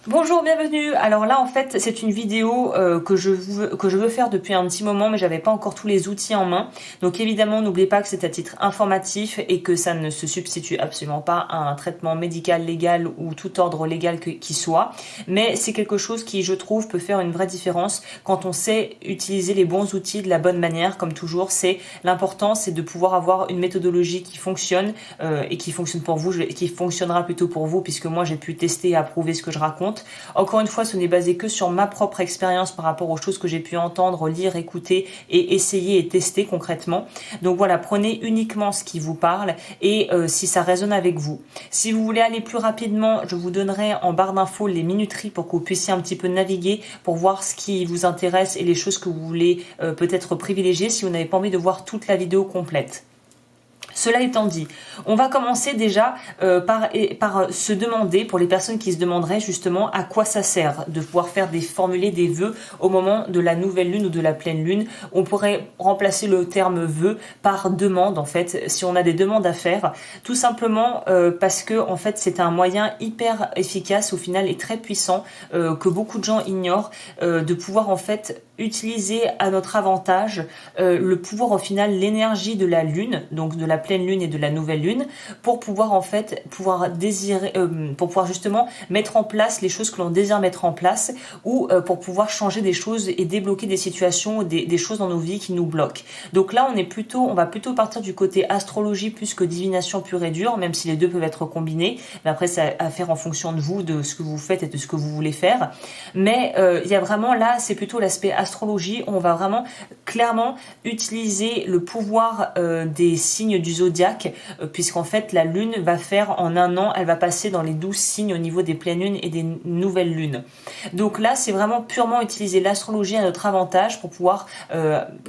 Bonjour, bienvenue. Alors là, en fait, c'est une vidéo que je veux faire depuis un petit moment, mais j'avais pas encore tous les outils en main. Donc évidemment, n'oubliez pas que c'est à titre informatif et que ça ne se substitue absolument pas à un traitement médical, légal ou tout ordre légal qui soit. Mais c'est quelque chose qui, je trouve, peut faire une vraie différence quand on sait utiliser les bons outils de la bonne manière. Comme toujours, l'important, c'est de pouvoir avoir une méthodologie qui fonctionne et qui fonctionne pour vous, qui fonctionnera plutôt pour vous, puisque moi j'ai pu tester et approuver ce que je raconte. Encore une fois, ce n'est basé que sur ma propre expérience par rapport aux choses que j'ai pu entendre, lire, écouter et essayer et tester concrètement. Donc voilà, prenez uniquement ce qui vous parle et si ça résonne avec vous. Si vous voulez aller plus rapidement, je vous donnerai en barre d'infos les minuteries pour que vous puissiez un petit peu naviguer pour voir ce qui vous intéresse et les choses que vous voulez peut-être privilégier si vous n'avez pas envie de voir toute la vidéo complète. Cela étant dit, on va commencer déjà par se demander, pour les personnes qui se demanderaient justement à quoi ça sert de pouvoir formuler des vœux au moment de la nouvelle lune ou de la pleine lune. On pourrait remplacer le terme vœu par demande en fait, si on a des demandes à faire, tout simplement parce que en fait c'est un moyen hyper efficace au final et très puissant que beaucoup de gens ignorent de pouvoir en fait utiliser à notre avantage le pouvoir au final, l'énergie de la lune, donc de la pleine lune et de la nouvelle lune, pour pouvoir en fait pour pouvoir justement mettre en place les choses que l'on désire mettre en place ou pour pouvoir changer des choses et débloquer des situations, des choses dans nos vies qui nous bloquent. Donc là on va plutôt partir du côté astrologie plus que divination pure et dure, même si les deux peuvent être combinés. Mais après c'est à faire en fonction de vous, de ce que vous faites et de ce que vous voulez faire. Mais il y a vraiment là, c'est plutôt l'aspect astrologie. On va vraiment clairement utiliser le pouvoir des signes du zodiaque, puisqu'en fait la lune va faire en un an, elle va passer dans les 12 signes au niveau des pleines lunes et des nouvelles lunes. Donc là c'est vraiment purement utiliser l'astrologie à notre avantage pour pouvoir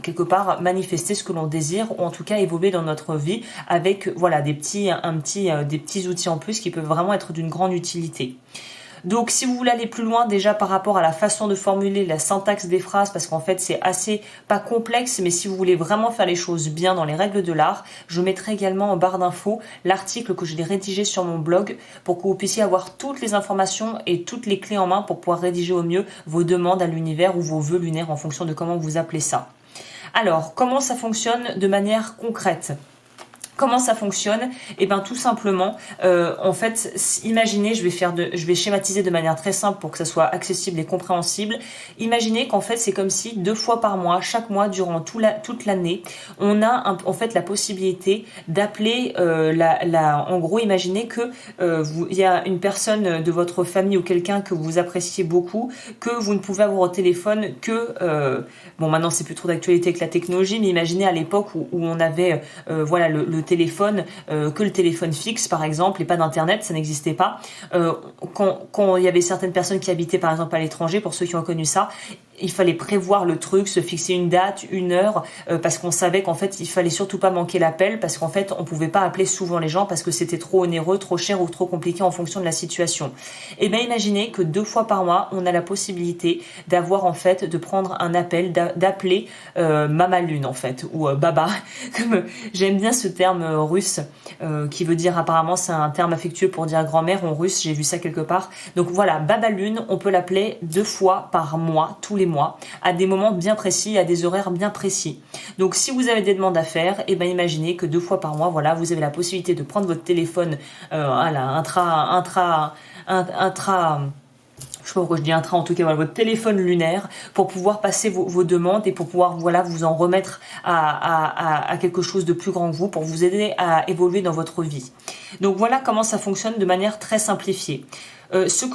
quelque part manifester ce que l'on désire ou en tout cas évoluer dans notre vie avec voilà des petits outils en plus qui peuvent vraiment être d'une grande utilité. Donc si vous voulez aller plus loin déjà par rapport à la façon de formuler la syntaxe des phrases, parce qu'en fait c'est assez pas complexe, mais si vous voulez vraiment faire les choses bien dans les règles de l'art, je mettrai également en barre d'infos l'article que je l'ai rédigé sur mon blog pour que vous puissiez avoir toutes les informations et toutes les clés en main pour pouvoir rédiger au mieux vos demandes à l'univers ou vos vœux lunaires en fonction de comment vous appelez ça. Alors, comment ça fonctionne de manière concrète ? Comment ça fonctionne? Eh bien tout simplement, en fait, imaginez, je vais schématiser de manière très simple pour que ça soit accessible et compréhensible. Imaginez qu'en fait c'est comme si 2 fois par mois, chaque mois durant toute l'année, on a en fait la possibilité d'appeler en gros, imaginez que il y a une personne de votre famille ou quelqu'un que vous appréciez beaucoup, que vous ne pouvez avoir au téléphone que bon maintenant c'est plus trop d'actualité avec la technologie, mais imaginez à l'époque où on avait voilà le téléphone, que le téléphone fixe par exemple et pas d'internet, ça n'existait pas. Quand il y avait certaines personnes qui habitaient par exemple à l'étranger, pour ceux qui ont connu ça, il fallait prévoir le truc, se fixer une date, une heure, parce qu'on savait qu'en fait il fallait surtout pas manquer l'appel, parce qu'en fait on pouvait pas appeler souvent les gens parce que c'était trop onéreux, trop cher ou trop compliqué en fonction de la situation. Et bien imaginez que 2 fois par mois on a la possibilité d'avoir en fait de prendre un appel, d'appeler Mama Lune en fait, ou Baba, comme j'aime bien ce terme russe qui veut dire, apparemment c'est un terme affectueux pour dire grand-mère en russe, j'ai vu ça quelque part. Donc voilà, Baba Lune, on peut l'appeler 2 fois par mois, tous les mois, à des moments bien précis, à des horaires bien précis. Donc si vous avez des demandes à faire, et ben imaginez que 2 fois par mois, voilà, vous avez la possibilité de prendre votre téléphone, je sais pas pourquoi je dis en tout cas, voilà, votre téléphone lunaire pour pouvoir passer vos demandes et pour pouvoir voilà vous en remettre à quelque chose de plus grand que vous pour vous aider à évoluer dans votre vie. Donc voilà comment ça fonctionne de manière très simplifiée. Ce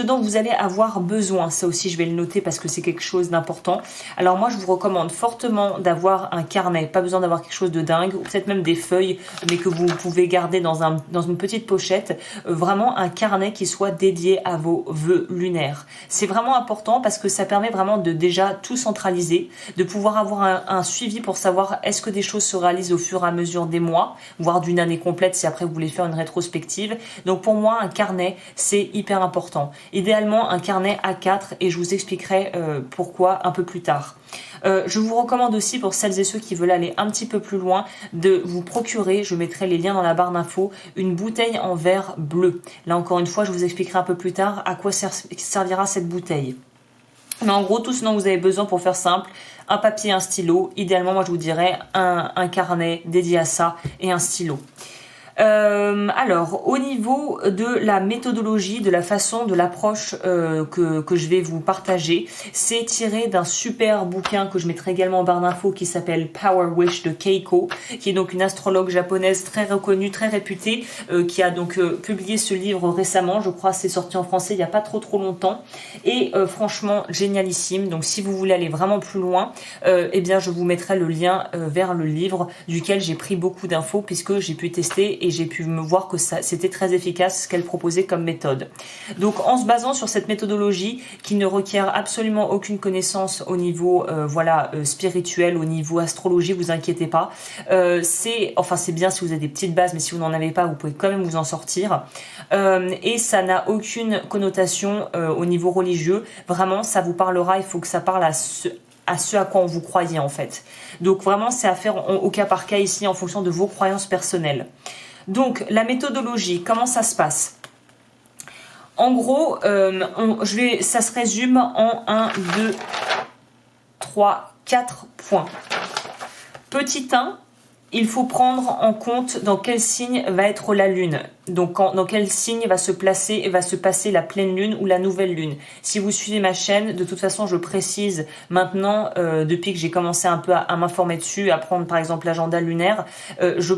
dont vous allez avoir besoin, ça aussi je vais le noter parce que c'est quelque chose d'important. Alors moi je vous recommande fortement d'avoir un carnet, pas besoin d'avoir quelque chose de dingue, ou peut-être même des feuilles, mais que vous pouvez garder dans une petite pochette, vraiment un carnet qui soit dédié à vos vœux lunaires. C'est vraiment important parce que ça permet vraiment de déjà tout centraliser, de pouvoir avoir un suivi pour savoir est-ce que des choses se réalisent au fur et à mesure des mois, voire d'une année complète si après vous voulez faire une rétrospective. Donc pour moi un carnet c'est c'est hyper important. Idéalement, un carnet A4 et je vous expliquerai pourquoi un peu plus tard. Je vous recommande aussi pour celles et ceux qui veulent aller un petit peu plus loin de vous procurer, je mettrai les liens dans la barre d'infos, une bouteille en verre bleu. Là encore une fois, je vous expliquerai un peu plus tard à quoi servira cette bouteille. Mais en gros, tout ce dont vous avez besoin pour faire simple, un papier, un stylo. Idéalement, moi je vous dirais un carnet dédié à ça et un stylo. Alors, au niveau de la méthodologie, de la façon, de l'approche que je vais vous partager, c'est tiré d'un super bouquin que je mettrai également en barre d'infos qui s'appelle Power Wish de Keiko, qui est donc une astrologue japonaise très reconnue, très réputée, qui a donc publié ce livre récemment. Je crois que c'est sorti en français il n'y a pas trop longtemps. Et franchement, génialissime. Donc, si vous voulez aller vraiment plus loin, eh bien, je vous mettrai le lien vers le livre duquel j'ai pris beaucoup d'infos puisque j'ai pu tester et j'ai pu me voir que c'était très efficace ce qu'elle proposait comme méthode. Donc en se basant sur cette méthodologie qui ne requiert absolument aucune connaissance au niveau spirituel, au niveau astrologie, vous inquiétez pas. C'est bien si vous avez des petites bases, mais si vous n'en avez pas, vous pouvez quand même vous en sortir. Et ça n'a aucune connotation au niveau religieux. Vraiment, ça vous parlera, il faut que ça parle à ce à quoi vous croyez en fait. Donc vraiment, c'est à faire au cas par cas ici en fonction de vos croyances personnelles. Donc, la méthodologie, comment ça se passe? En gros, ça se résume en 1, 2, 3, 4 points. Petit 1, il faut prendre en compte dans quel signe va être la lune. Donc dans quel signe va se passer la pleine lune ou la nouvelle lune. Si vous suivez ma chaîne, de toute façon je précise maintenant, depuis que j'ai commencé un peu à m'informer dessus, à prendre par exemple l'agenda lunaire, je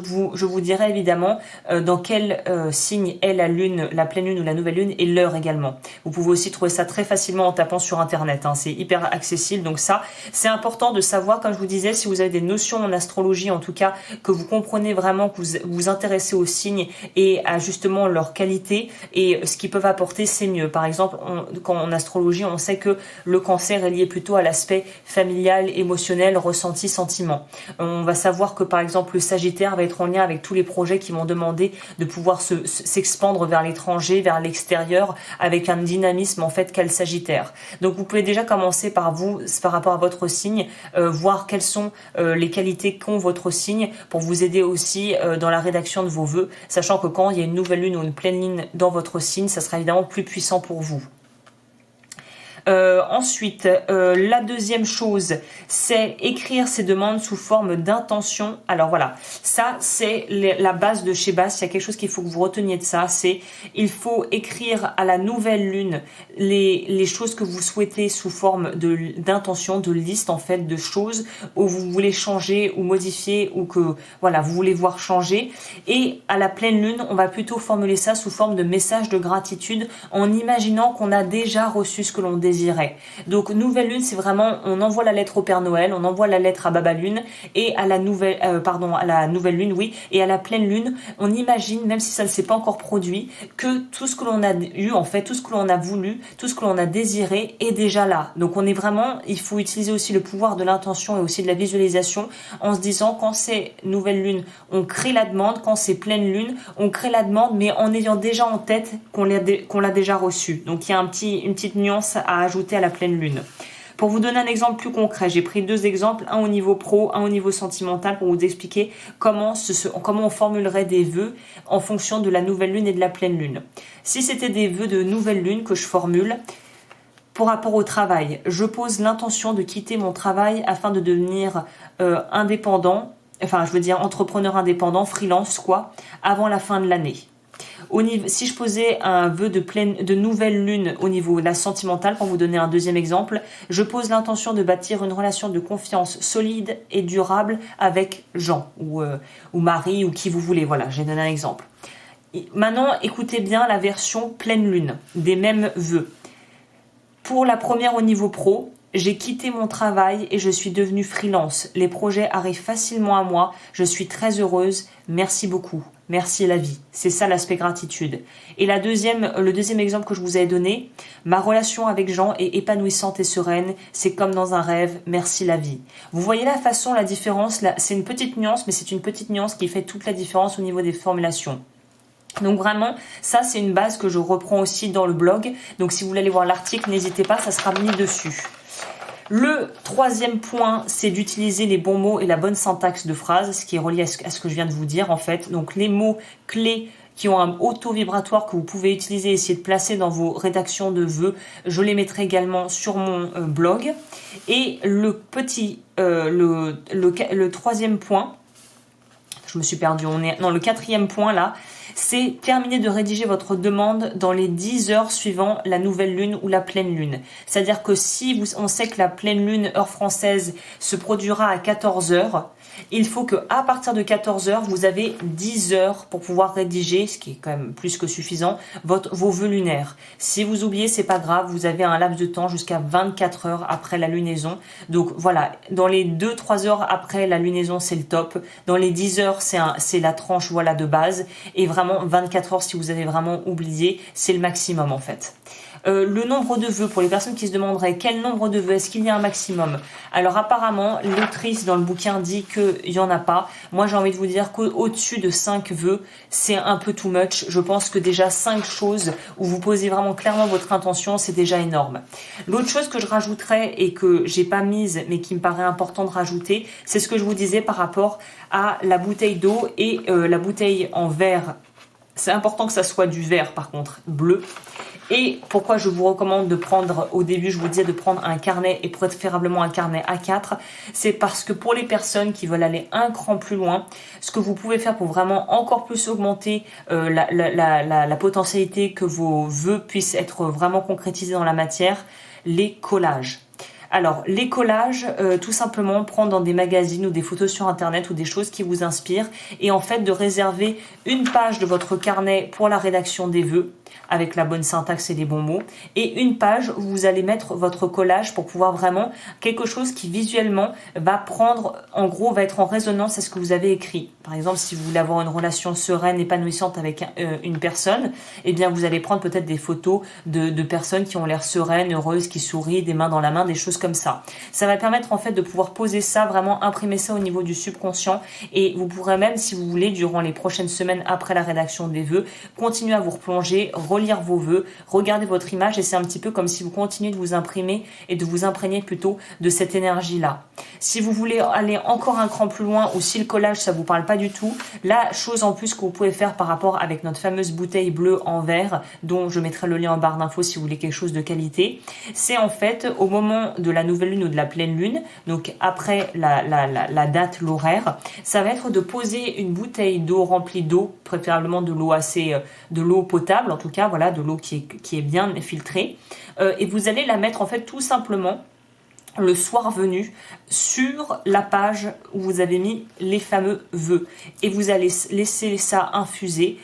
vous dirai évidemment dans quel signe est la lune, la pleine lune ou la nouvelle lune et l'heure également. Vous pouvez aussi trouver ça très facilement en tapant sur internet, hein, c'est hyper accessible, donc ça c'est important de savoir, comme je vous disais, si vous avez des notions en astrologie en tout cas, que vous comprenez vraiment, que vous vous intéressez aux signes et à justement leur qualité et ce qu'ils peuvent apporter, c'est mieux. Par exemple, quand en astrologie, on sait que le cancer est lié plutôt à l'aspect familial, émotionnel, ressenti, sentiment. On va savoir que par exemple le Sagittaire va être en lien avec tous les projets qui vont demander de pouvoir s'expandre vers l'étranger, vers l'extérieur, avec un dynamisme en fait qu'a le Sagittaire. Donc vous pouvez déjà commencer par vous, par rapport à votre signe, voir quelles sont les qualités qu'ont votre signe pour vous aider aussi dans la rédaction de vos vœux, sachant que quand il y a une nouvelle lune ou une pleine lune dans votre signe, ça sera évidemment plus puissant pour vous. Ensuite, la deuxième chose, c'est écrire ses demandes sous forme d'intention. Alors voilà, ça c'est la base de chez Base. Il y a quelque chose qu'il faut que vous reteniez de ça, c'est il faut écrire à la nouvelle lune les choses que vous souhaitez sous forme d'intention, de liste en fait, de choses où vous voulez changer ou modifier ou que voilà vous voulez voir changer. Et à la pleine lune, on va plutôt formuler ça sous forme de message de gratitude en imaginant qu'on a déjà reçu ce que l'on désire. Donc nouvelle lune, c'est vraiment on envoie la lettre au Père Noël, on envoie la lettre à Baba Lune et à la nouvelle lune, oui, et à la pleine lune, on imagine, même si ça ne s'est pas encore produit, que tout ce que l'on a eu en fait, tout ce que l'on a voulu, tout ce que l'on a désiré est déjà là. Donc on est vraiment, il faut utiliser aussi le pouvoir de l'intention et aussi de la visualisation en se disant quand c'est nouvelle lune, on crée la demande, quand c'est pleine lune, on crée la demande mais en ayant déjà en tête qu'on l'a déjà reçue. Donc il y a une petite nuance à ajouter à la pleine lune. Pour vous donner un exemple plus concret, j'ai pris deux exemples, un au niveau pro, un au niveau sentimental, pour vous expliquer comment on formulerait des vœux en fonction de la nouvelle lune et de la pleine lune. Si c'était des vœux de nouvelle lune que je formule, pour rapport au travail, je pose l'intention de quitter mon travail afin de devenir indépendant, enfin je veux dire entrepreneur indépendant, freelance quoi, avant la fin de l'année. Si je posais un vœu de nouvelle lune au niveau de la sentimentale, pour vous donner un deuxième exemple, je pose l'intention de bâtir une relation de confiance solide et durable avec Jean ou Marie ou qui vous voulez. Voilà, j'ai donné un exemple. Maintenant, écoutez bien la version pleine lune des mêmes vœux. Pour la première au niveau pro, j'ai quitté mon travail et je suis devenue freelance. Les projets arrivent facilement à moi. Je suis très heureuse. Merci beaucoup. Merci la vie. C'est ça l'aspect gratitude. Et le deuxième exemple que je vous ai donné, ma relation avec Jean est épanouissante et sereine. C'est comme dans un rêve. Merci la vie. Vous voyez la différence là, c'est une petite nuance, mais c'est une petite nuance qui fait toute la différence au niveau des formulations. Donc vraiment, ça c'est une base que je reprends aussi dans le blog. Donc si vous voulez aller voir l'article, n'hésitez pas, ça sera mis dessus. Le troisième point, c'est d'utiliser les bons mots et la bonne syntaxe de phrase, ce qui est relié à ce que je viens de vous dire en fait. Donc les mots clés qui ont un auto-vibratoire que vous pouvez utiliser, essayer de placer dans vos rédactions de vœux, je les mettrai également sur mon blog. Et le troisième point, je me suis perdue, le quatrième point là, c'est terminer de rédiger votre demande dans les 10 heures suivant la nouvelle lune ou la pleine lune. C'est-à-dire que si on sait que la pleine lune, heure française, se produira à 14 heures, il faut que à partir de 14 heures, vous avez 10 heures pour pouvoir rédiger, ce qui est quand même plus que suffisant, vos vœux lunaires. Si vous oubliez, c'est pas grave, vous avez un laps de temps jusqu'à 24 heures après la lunaison. Donc voilà, dans les 2-3 heures après la lunaison, c'est le top. Dans les 10 heures, c'est la tranche voilà de base. Et vraiment, 24 heures, si vous avez vraiment oublié, c'est le maximum en fait. Le nombre de vœux, pour les personnes qui se demanderaient quel nombre de vœux, est-ce qu'il y a un maximum? Alors apparemment, l'autrice dans le bouquin dit qu'il n'y en a pas. Moi j'ai envie de vous dire qu'au-dessus de 5 vœux, c'est un peu too much. Je pense que déjà 5 choses où vous posez vraiment clairement votre intention, c'est déjà énorme. L'autre chose que je rajouterais et que j'ai pas mise mais qui me paraît important de rajouter, c'est ce que je vous disais par rapport à la bouteille d'eau et la bouteille en verre. C'est important que ça soit du verre par contre, bleu. Et pourquoi je vous recommande de prendre, au début je vous disais de prendre un carnet et préférablement un carnet A4, c'est parce que pour les personnes qui veulent aller un cran plus loin, ce que vous pouvez faire pour vraiment encore plus augmenter la potentialité que vos vœux puissent être vraiment concrétisés dans la matière, les collages. Alors, les collages, tout simplement prendre dans des magazines ou des photos sur internet ou des choses qui vous inspirent et en fait de réserver une page de votre carnet pour la rédaction des vœux avec la bonne syntaxe et les bons mots et une page où vous allez mettre votre collage pour pouvoir vraiment quelque chose qui visuellement va prendre, en gros, va être en résonance à ce que vous avez écrit. Par exemple, si vous voulez avoir une relation sereine, épanouissante avec une personne, eh bien vous allez prendre peut-être des photos de personnes qui ont l'air sereines, heureuses, qui sourient, des mains dans la main, des choses comme ça. Ça va permettre en fait de pouvoir poser ça, vraiment imprimer ça au niveau du subconscient et vous pourrez même, si vous voulez, durant les prochaines semaines après la rédaction des vœux, continuer à vous replonger, relire vos vœux, regarder votre image et c'est un petit peu comme si vous continuez de vous imprimer et de vous imprégner plutôt de cette énergie-là. Si vous voulez aller encore un cran plus loin ou si le collage ça vous parle pas du tout, la chose en plus que vous pouvez faire par rapport avec notre fameuse bouteille bleue en verre, dont je mettrai le lien en barre d'infos si vous voulez quelque chose de qualité, c'est en fait au moment de la nouvelle lune ou de la pleine lune, donc après la date, l'horaire, ça va être de poser une bouteille d'eau remplie d'eau, préférablement de l'eau de l'eau potable, en tout cas, voilà, de l'eau qui est bien filtrée, et vous allez la mettre en fait tout simplement le soir venu sur la page où vous avez mis les fameux vœux et vous allez laisser ça infuser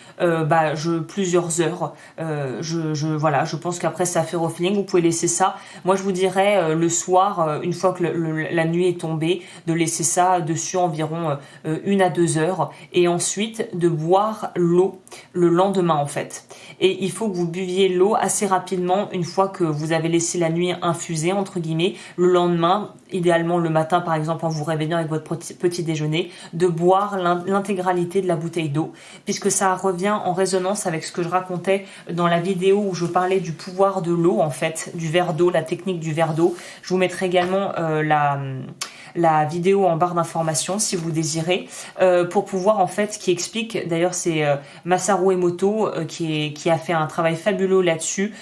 plusieurs heures. Voilà, je pense qu'après ça fait au feeling, vous pouvez laisser ça. Moi je vous dirais le soir, une fois que la nuit est tombée, de laisser ça dessus environ 1 à 2 heures et ensuite de boire l'eau le lendemain en fait. Et il faut que vous buviez l'eau assez rapidement une fois que vous avez laissé la nuit infuser entre guillemets, le lendemain, idéalement le matin par exemple en vous réveillant avec votre petit déjeuner, de boire l'intégralité de la bouteille d'eau, puisque ça revient en résonance avec ce que je racontais dans la vidéo où je parlais du pouvoir de l'eau en fait, du verre d'eau, la technique du verre d'eau. Je vous mettrai également la vidéo en barre d'informations si vous désirez, pour pouvoir en fait, qui explique, d'ailleurs c'est Masaru Emoto qui a fait un travail fabuleux là-dessus,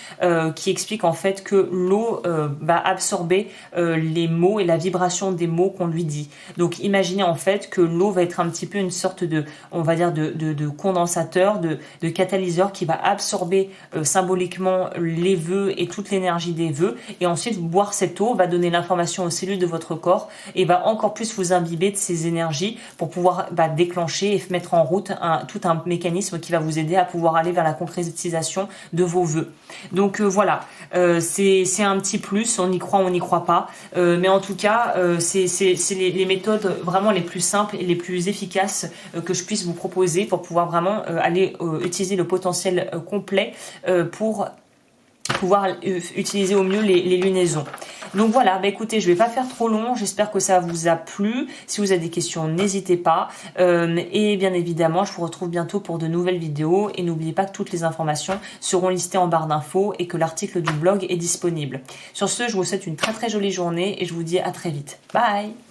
qui explique en fait que l'eau va absorber les mots et la vibration des mots qu'on lui dit. Donc imaginez en fait que l'eau va être un petit peu une sorte de, on va dire de condensateur, de catalyseur qui va absorber symboliquement les vœux et toute l'énergie des vœux, et ensuite boire cette eau va donner l'information aux cellules de votre corps et va encore plus vous imbiber de ces énergies pour pouvoir déclencher et mettre en route tout un mécanisme qui va vous aider à pouvoir aller vers la concrétisation de vos vœux. Donc voilà, c'est un petit plus, on y croit, on n'y croit pas, mais en tout cas c'est les méthodes vraiment les plus simples et les plus efficaces que je puisse vous proposer pour pouvoir vraiment aller utiliser le potentiel complet pour pouvoir utiliser au mieux les lunaisons. Donc voilà, bah écoutez, je vais pas faire trop long, j'espère que ça vous a plu. Si vous avez des questions, n'hésitez pas. Et bien évidemment, je vous retrouve bientôt pour de nouvelles vidéos. Et n'oubliez pas que toutes les informations seront listées en barre d'infos et que l'article du blog est disponible. Sur ce, je vous souhaite une très très jolie journée et je vous dis à très vite. Bye!